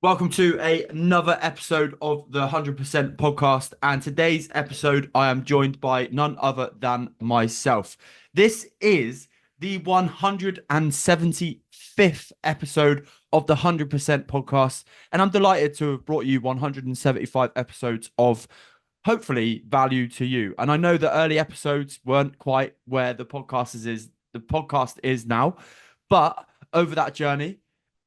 Welcome to another episode of the 100% podcast. And today's episode, I am joined by none other than myself. This is the 175th episode of the 100% podcast. And I'm delighted to have brought you 175 episodes of hopefully value to you. And I know the early episodes weren't quite where the podcast is now, but over that journey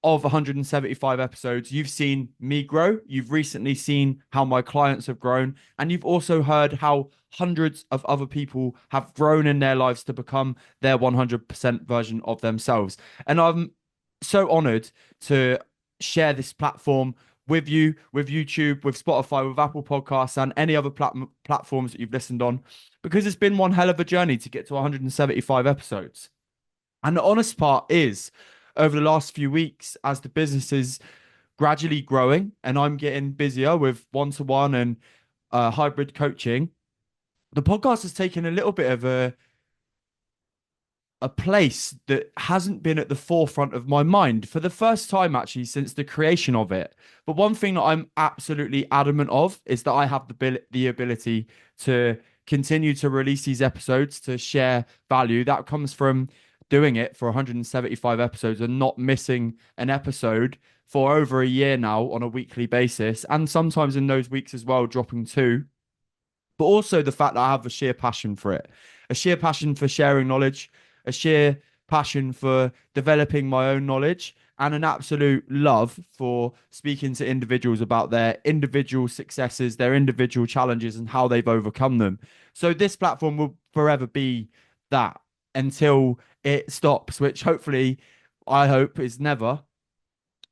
of 175 episodes, you've seen me grow. You've recently seen how my clients have grown. And you've also heard how hundreds of other people have grown in their lives to become their 100% version of themselves. And I'm so honored to share this platform with you, with YouTube, with Spotify, with Apple Podcasts, and any other platforms that you've listened on, because it's been one hell of a journey to get to 175 episodes. And the honest part is, over the last few weeks, as the business is gradually growing and I'm getting busier with one-to-one and hybrid coaching, the podcast has taken a little bit of a place that hasn't been at the forefront of my mind for the first time actually since the creation of it. But one thing that I'm absolutely adamant of is that I have the ability to continue to release these episodes to share value that comes from doing it for 175 episodes and not missing an episode for over a year now on a weekly basis, and sometimes in those weeks as well dropping two. But also the fact that I have a sheer passion for it, a sheer passion for sharing knowledge, a sheer passion for developing my own knowledge, and an absolute love for speaking to individuals about their individual successes, their individual challenges, and how they've overcome them. So this platform will forever be that until it stops, which hopefully I hope is never.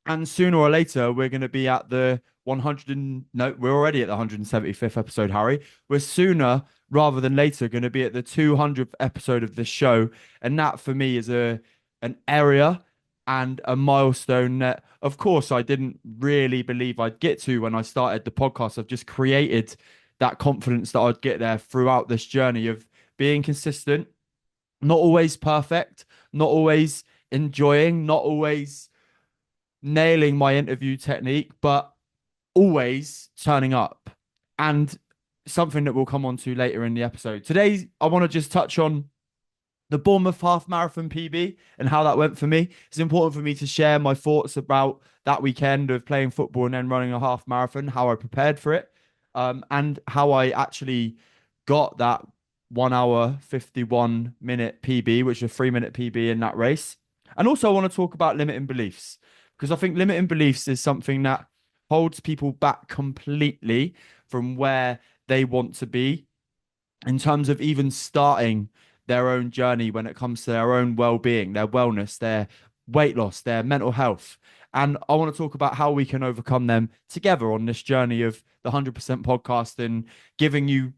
And sooner or later, we're going to be at the 100 and no, we're already at the 175th episode, Harry. We're sooner rather than later going to be at the 200th episode of this show. And that for me is an area and a milestone that, of course, I didn't really believe I'd get to when I started the podcast. I've just created that confidence that I'd get there throughout this journey of being consistent, not always perfect, not always enjoying, not always nailing my interview technique, but always turning up. And something that we'll come on to later in the episode. Today, I want to just touch on the Bournemouth half marathon PB and how that went for me. It's important for me to share my thoughts about that weekend of playing football and then running a half marathon, how I prepared for it, and how I actually got that 1 hour, 51-minute PB, which is a 3-minute PB in that race. And also, I want to talk about limiting beliefs because I think limiting beliefs is something that holds people back completely from where they want to be in terms of even starting their own journey when it comes to their own well-being, their wellness, their weight loss, their mental health. And I want to talk about how we can overcome them together on this journey of the 100% podcast and giving you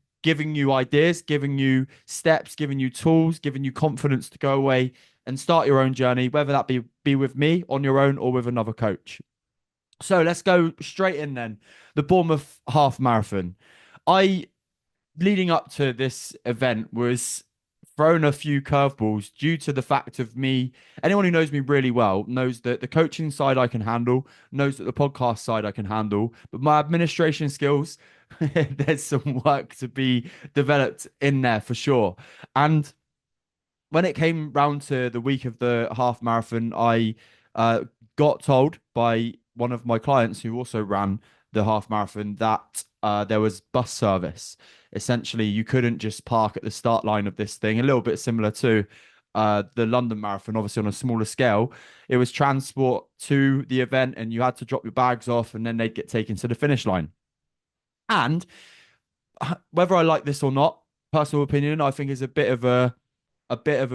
ideas, giving you steps, giving you tools, giving you confidence to go away and start your own journey, whether that be with me on your own or with another coach. So let's go straight in then. The Bournemouth half marathon. I, leading up to this event, was thrown a few curveballs due to the fact of me. Anyone who knows me really well knows that the coaching side I can handle, knows that the podcast side I can handle, but my administration skills, there's some work to be developed in there for sure. And when it came round to the week of the half marathon, I got told by one of my clients who also ran the half marathon that there was bus service. Essentially, you couldn't just park at the start line of this thing, a little bit similar to the London Marathon, obviously on a smaller scale. It was transport to the event, and you had to drop your bags off, and then they'd get taken to the finish line. And whether I like this or not, personal opinion, I think is a bit of a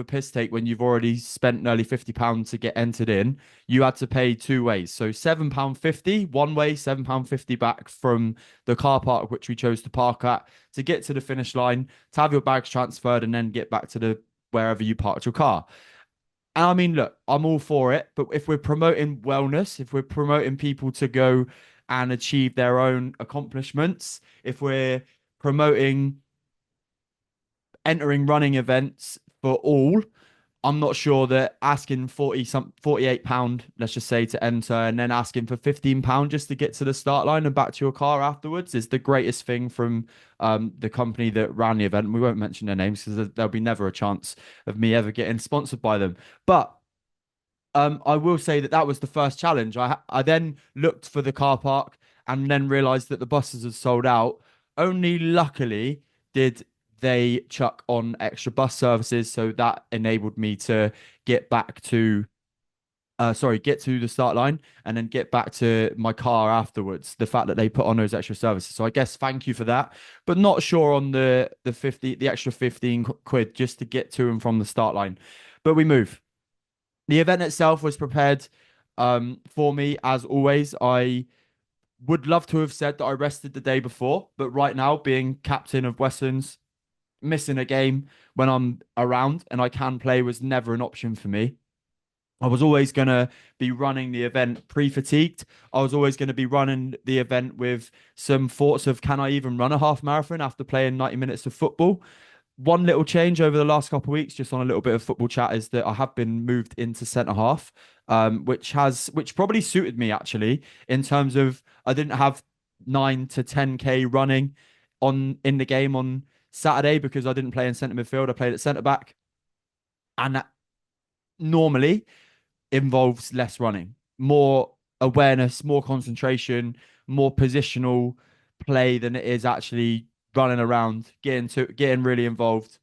piss take when you've already spent nearly £50 to get entered in. You had to pay two ways. So £7.50 one way, £7.50 back from the car park, which we chose to park at, to get to the finish line, to have your bags transferred, and then get back to the wherever you parked your car. And I mean, look, I'm all for it, but if we're promoting wellness, if we're promoting people to go and achieve their own accomplishments, if we're promoting entering running events for all, I'm not sure that asking 40 some £48, let's just say, to enter and then asking for £15 just to get to the start line and back to your car afterwards is the greatest thing from the company that ran the event. We won't mention their names because there'll be never a chance of me ever getting sponsored by them. But I will say that that was the first challenge. I then looked for the car park and then realized that the buses had sold out. Only luckily did they chuck on extra bus services, so that enabled me to get back to get to the start line and then get back to my car afterwards. The fact that they put on those extra services. So I guess thank you for that. But not sure on the extra 15 quid just to get to and from the start line. But we move. The event itself was prepared for me as always. I would love to have said that I rested the day before, but right now, being captain of Westlands, missing a game when I'm around and I can play was never an option for me. I was always going to be running the event pre-fatigued. I was always going to be running the event with some thoughts of can I even run a half marathon after playing 90 minutes of football? One little change over the last couple of weeks, just on a little bit of football chat, is that I have been moved into centre half, which probably suited me actually in terms of I didn't have 9 to 10K running on in the game on Saturday because I didn't play in centre midfield. I played at centre back, and that normally involves less running, more awareness, more concentration, more positional play than it is actually running around, getting really involved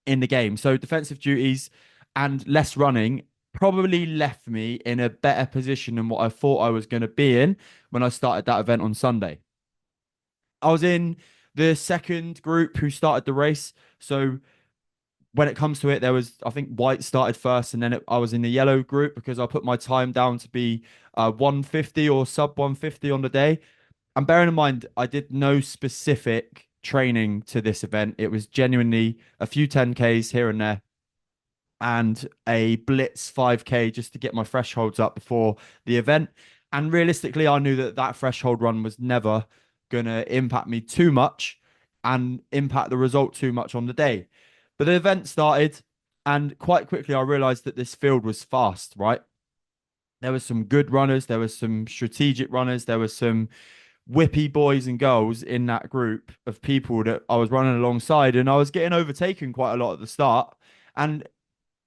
in the game. So defensive duties and less running probably left me in a better position than what I thought I was going to be in when I started that event on Sunday. I was in the second group who started the race. So when it comes to it, there was, I think, white started first, and then I was in the yellow group because I put my time down to be 150 or sub 150 on the day. And bearing in mind, I did no specific training to this event. It was genuinely a few 10Ks here and there and a blitz 5K just to get my thresholds up before the event. And realistically, I knew that that threshold run was never going to impact me too much and impact the result too much on the day. But the event started, and quite quickly, I realized that this field was fast, right? There was some good runners, there was some strategic runners, there was some whippy boys and girls in that group of people that I was running alongside, and I was getting overtaken quite a lot at the start. And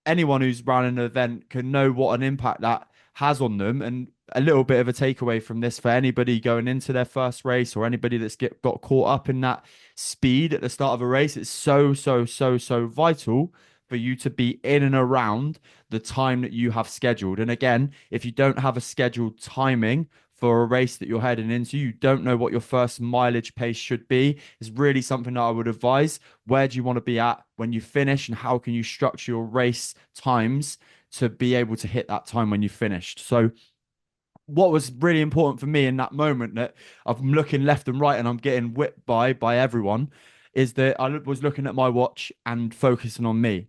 anyone who's running an event can know what an impact that has on them. And a little bit of a takeaway from this for anybody going into their first race or anybody that's got caught up in that speed at the start of a race, it's so vital for you to be in and around the time that you have scheduled. And again, if you don't have a scheduled timing for a race that you're heading into, you don't know what your first mileage pace should be, is really something that I would advise. Where do you want to be at when you finish, and how can you structure your race times to be able to hit that time when you finished? So what was really important for me in that moment that I'm looking left and right and I'm getting whipped by everyone is that I was looking at my watch and focusing on me.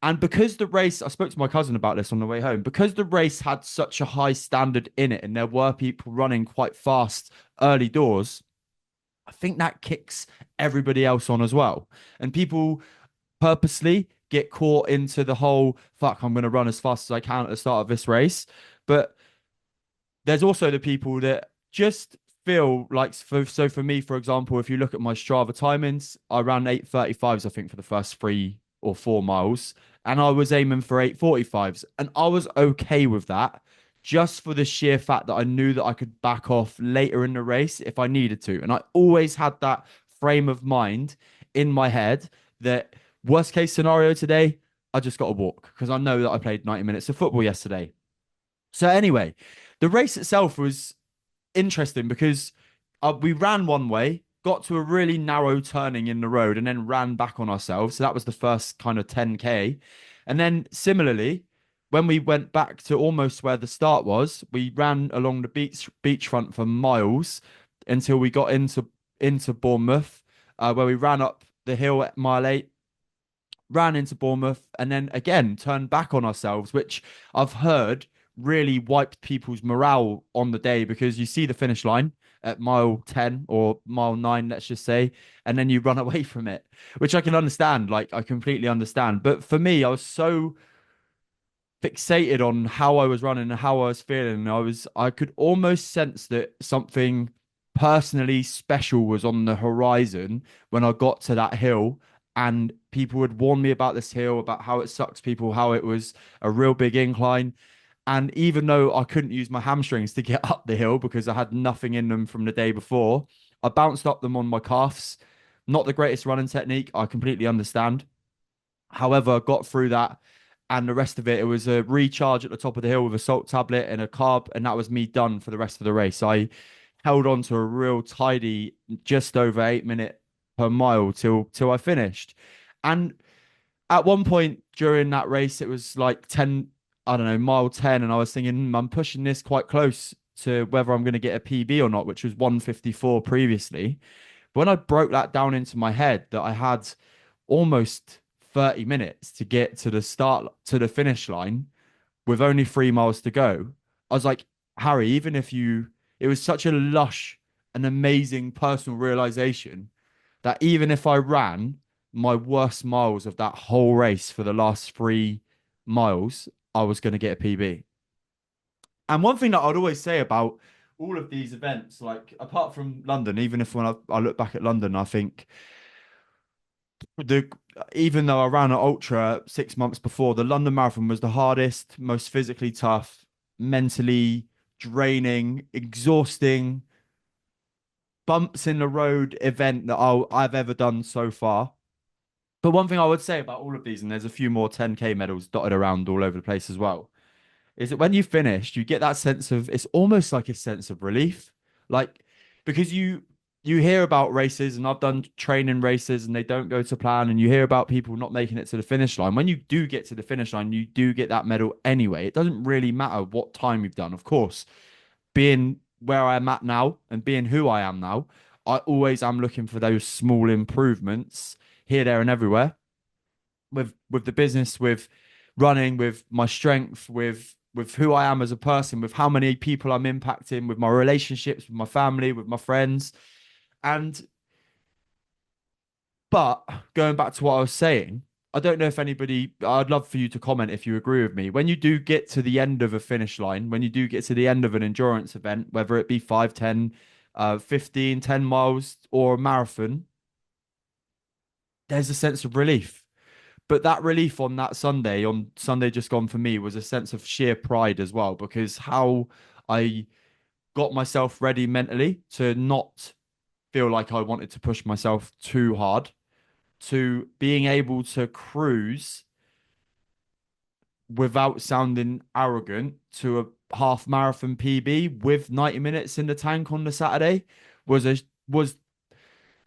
And because the race, I spoke to my cousin about this on the way home, because the race had such a high standard in it and there were people running quite fast early doors, I think that kicks everybody else on as well. And people purposely get caught into the whole, fuck, I'm going to run as fast as I can at the start of this race. But there's also the people that just feel like so for me, for example, if you look at my Strava timings, I ran 8:35s, I think, for the first 3 or 4 miles, and I was aiming for 8:45s, and I was okay with that, just for the sheer fact that I knew that I could back off later in the race if I needed to, and I always had that frame of mind in my head that worst case scenario today, I just got to walk because I know that I played 90 minutes of football yesterday. So anyway, the race itself was interesting because we ran one way, got to a really narrow turning in the road, and then ran back on ourselves. So that was the first kind of 10K. And then similarly, when we went back to almost where the start was, we ran along the beachfront for miles until we got into Bournemouth, where we ran up the hill at mile 8, ran into Bournemouth, and then again turned back on ourselves, which I've heard really wiped people's morale on the day because you see the finish line at mile 10 or mile 9, let's just say, and then you run away from it, which I can understand. Like, I completely understand. But for me, I was so fixated on how I was running and how I was feeling. I could almost sense that something personally special was on the horizon when I got to that hill. And people would warn me about this hill, about how it sucks people, how it was a real big incline. And even though I couldn't use my hamstrings to get up the hill because I had nothing in them from the day before, I bounced up them on my calves. Not the greatest running technique, I completely understand. However, I got through that, and the rest of it, it was a recharge at the top of the hill with a salt tablet and a carb, and that was me done for the rest of the race. I held on to a real tidy, just over 8 minute per mile till I finished. And at one point during that race, it was like 10, I don't know, mile 10, and I was thinking, I'm pushing this quite close to whether I'm going to get a PB or not, which was 154 previously. But when I broke that down into my head that I had almost 30 minutes to get to the start to the finish line with only 3 miles to go, I was like, Harry, even if you, it was such a lush and amazing personal realization that even if I ran my worst miles of that whole race for the last 3 miles, I was going to get a PB. And one thing that I'd always say about all of these events, like apart from London, even if when I look back at London, I think the even though I ran an ultra 6 months before, the London Marathon was the hardest, most physically tough, mentally draining, exhausting, bumps in the road event that I've ever done so far. But one thing I would say about all of these, and there's a few more 10K medals dotted around all over the place as well, is that when you finished, you get that sense of it's almost like a sense of relief. Like because you hear about races and I've done training races and they don't go to plan and you hear about people not making it to the finish line. When you do get to the finish line, you do get that medal anyway. It doesn't really matter what time you've done. Of course, being where I am at now and being who I am now, I always am looking for those small improvements here, there, and everywhere with the business, with running, with my strength, with who I am as a person, with how many people I'm impacting, with my relationships, with my family, with my friends. And but going back to what I was saying, I don't know if anybody, I'd love for you to comment if you agree with me. When you do get to the end of a finish line, when you do get to the end of an endurance event, whether it be 5, 10, 15, 10 miles or a marathon, there's a sense of relief. But that relief on Sunday just gone for me, was a sense of sheer pride as well, because how I got myself ready mentally to not feel like I wanted to push myself too hard, to being able to cruise without sounding arrogant to a half marathon PB with 90 minutes in the tank on the Saturday was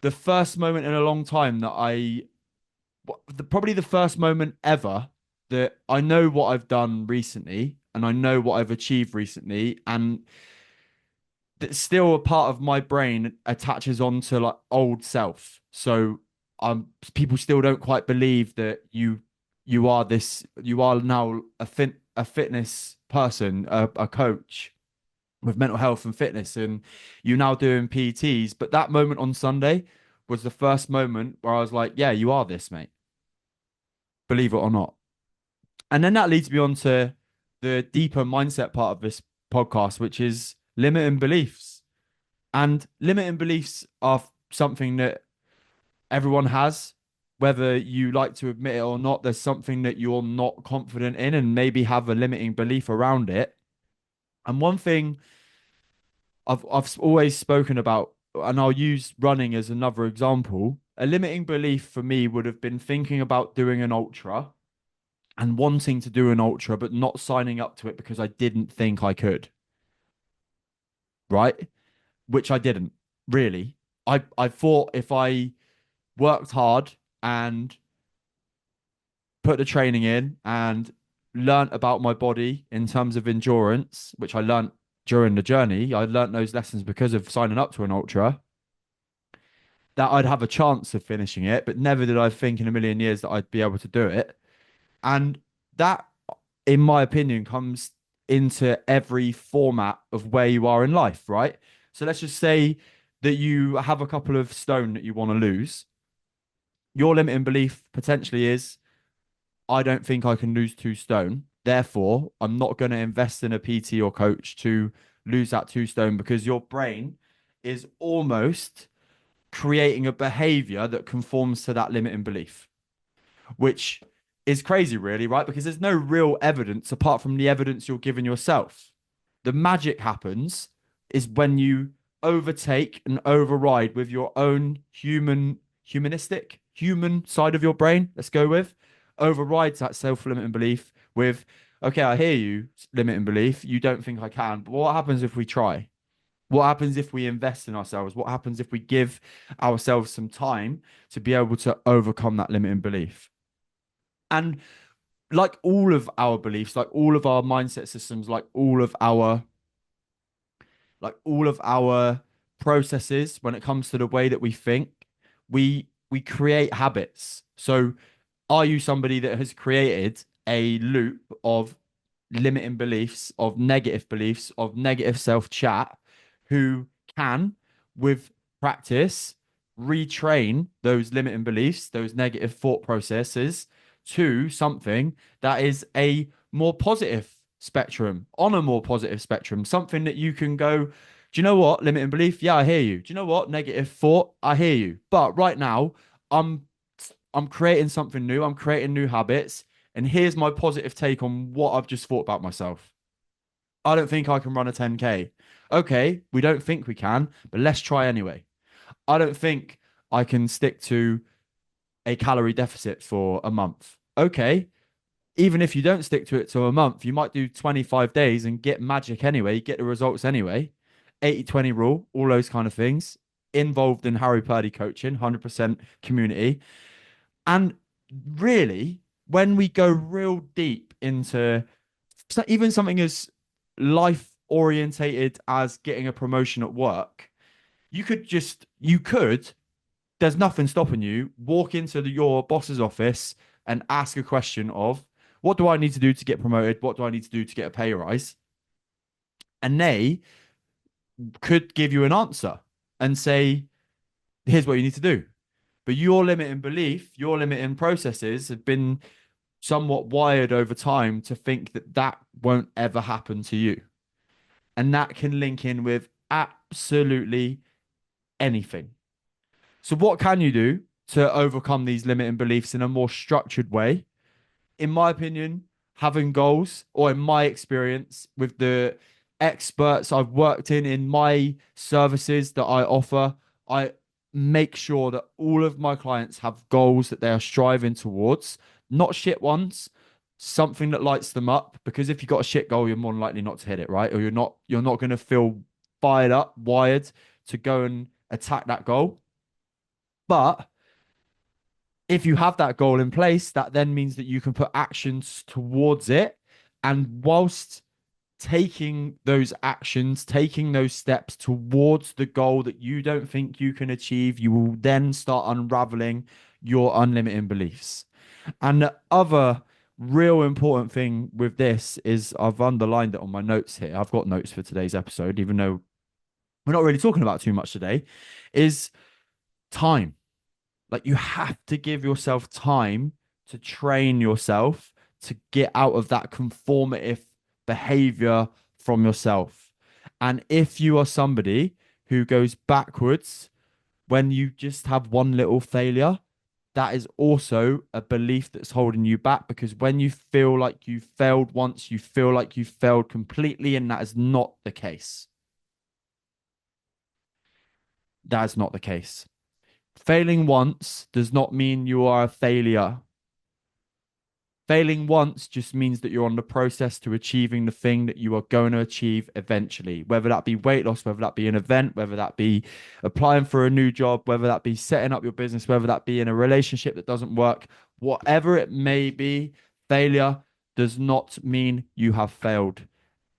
the first moment in a long time that probably the first moment ever that I know what I've done recently and I know what I've achieved recently, and that still a part of my brain attaches on to like old self. So people still don't quite believe that you are now a fitness person, a coach with mental health and fitness, and you're now doing PTs. But that moment on Sunday was the first moment where I was like, yeah, you are this, mate. Believe it or not. And then that leads me on to the deeper mindset part of this podcast, which is limiting beliefs. And limiting beliefs are something that everyone has, whether you like to admit it or not. There's something that you're not confident in and maybe have a limiting belief around it. And one thing I've always spoken about, and I'll use running as another example, a limiting belief for me would have been thinking about doing an ultra and wanting to do an ultra, but not signing up to it because I didn't think I could, right? Which I didn't really. I thought if I worked hard and put the training in and learnt about my body in terms of endurance, which I learnt during the journey, I learnt those lessons because of signing up to an ultra, that I'd have a chance of finishing it, but never did I think in a million years that I'd be able to do it. And that, in my opinion, comes into every format of where you are in life, right? So let's just say that you have a couple of stone that you want to lose. Your limiting belief potentially is, I don't think I can lose 2 stone. Therefore, I'm not going to invest in a PT or coach to lose that 2 stone, because your brain is almost creating a behavior that conforms to that limiting belief, which is crazy, really, right? Because there's no real evidence apart from the evidence you're giving yourself. The magic happens is when you overtake and override with your own human side of your brain. Let's go with overrides that self-limiting belief with, okay, I hear you, limiting belief. You don't think I can, but what happens if we try? What happens if we invest in ourselves? What happens if we give ourselves some time to be able to overcome that limiting belief? And like all of our beliefs, like all of our mindset systems, like all of our processes when it comes to the way that we think, we create habits. So are you somebody that has created a loop of limiting beliefs, of negative self chat, who can, with practice, retrain those limiting beliefs, those negative thought processes to something that is a more positive spectrum, on a more positive spectrum, something that you can go, do you know what, limiting belief? Yeah, I hear you. Do you know what, negative thought? I hear you. But right now, I'm I'm creating something new. I'm creating new habits. And here's my positive take on what I've just thought about myself. I don't think I can run a 10K. Okay, we don't think we can, but let's try anyway. I don't think I can stick to a calorie deficit for a month. Okay, even if you don't stick to it to a month, you might do 25 days and get magic anyway, get the results anyway. 80/20 rule, all those kind of things. Involved in Harry Purdy coaching, 100% community. And really, when we go real deep into even something as life orientated as getting a promotion at work, you could, there's nothing stopping you, walk into your boss's office and ask a question of, what do I need to do to get promoted? What do I need to do to get a pay rise? And they could give you an answer and say, here's what you need to do. But your limiting belief, your limiting processes have been somewhat wired over time to think that that won't ever happen to you. And that can link in with absolutely anything. So, what can you do to overcome these limiting beliefs in a more structured way? In my opinion, having goals, or in my experience with the experts I've worked in my services that I offer, I make sure that all of my clients have goals that they are striving towards, not shit ones, something that lights them up. Because if you've got a shit goal, you're more than likely not to hit it, right? Or you're not going to feel fired up, wired to go and attack that goal. But if you have that goal in place, that then means that you can put actions towards it. And whilst taking those actions, taking those steps towards the goal that you don't think you can achieve, you will then start unraveling your unlimited beliefs. And the other real important thing with this is, I've underlined it on my notes here. I've got notes for today's episode, even though we're not really talking about too much today, is time. Like, you have to give yourself time to train yourself to get out of that conformative behavior from yourself. And if you are somebody who goes backwards when you just have one little failure, that is also a belief that's holding you back, because when you feel like you failed once, you feel like you failed completely, and that is not the case. That is not the case. Failing once does not mean you are a failure. Failing once just means that you're on the process to achieving the thing that you are going to achieve eventually, whether that be weight loss, whether that be an event, whether that be applying for a new job, whether that be setting up your business, whether that be in a relationship that doesn't work, whatever it may be. Failure does not mean you have failed.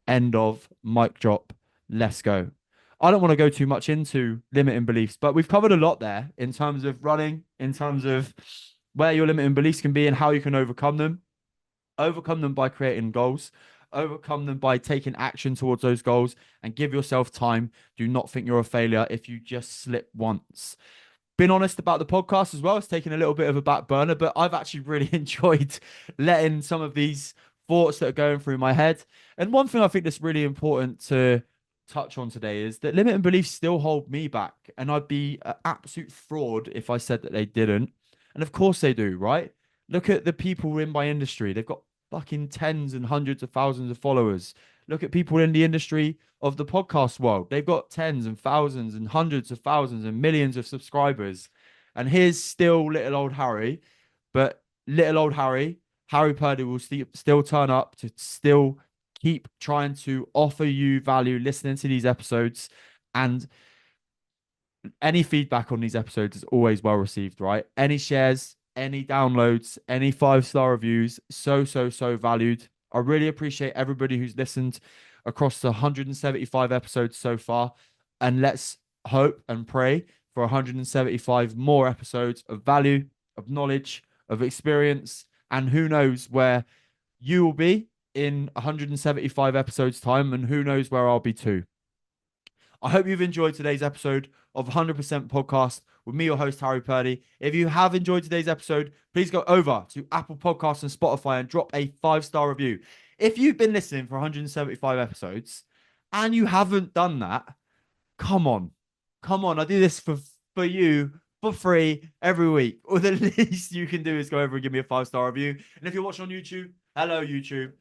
End of mic drop. Let's go. I don't want to go too much into limiting beliefs, but we've covered a lot there in terms of running, in terms of where your limiting beliefs can be and how you can overcome them. Overcome them by creating goals. overcome them by taking action towards those goals, and give yourself time. Do not think you're a failure if you just slip once. Been honest about the podcast as well. It's taken a little bit of a back burner, but I've actually really enjoyed letting some of these thoughts that are going through my head. And one thing I think that's really important to touch on today is that limiting beliefs still hold me back. And I'd be an absolute fraud if I said that they didn't. And of course they do, right? Look at the people in my industry. They've got fucking tens and hundreds of thousands of followers. Look at people in the industry of the podcast world. They've got tens and thousands and hundreds of thousands and millions of subscribers. And here's still little old Harry, but little old Harry Purdy will still turn up to still keep trying to offer you value listening to these episodes. And any feedback on these episodes is always well received, right? Any shares, any downloads, any 5-star reviews, so valued. I really appreciate everybody who's listened across the 175 episodes so far. And let's hope and pray for 175 more episodes of value, of knowledge, of experience. And who knows where you will be in 175 episodes' time, and who knows where I'll be too. I hope you've enjoyed today's episode of 100% Podcast with me, your host, Harry Purdy. If you have enjoyed today's episode, please go over to Apple Podcasts and Spotify and drop a 5-star review. If you've been listening for 175 episodes and you haven't done that, come on. Come on. I do this for you for free every week. Or the least you can do is go over and give me a 5-star review. And if you're watching on YouTube, hello, YouTube.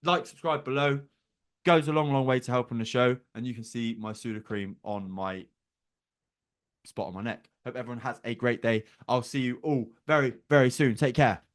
Like, subscribe below. Goes a long way to helping the show. And you can see my Sudocrem on my spot on my neck. Hope everyone has a great day. I'll see you all very soon. Take care.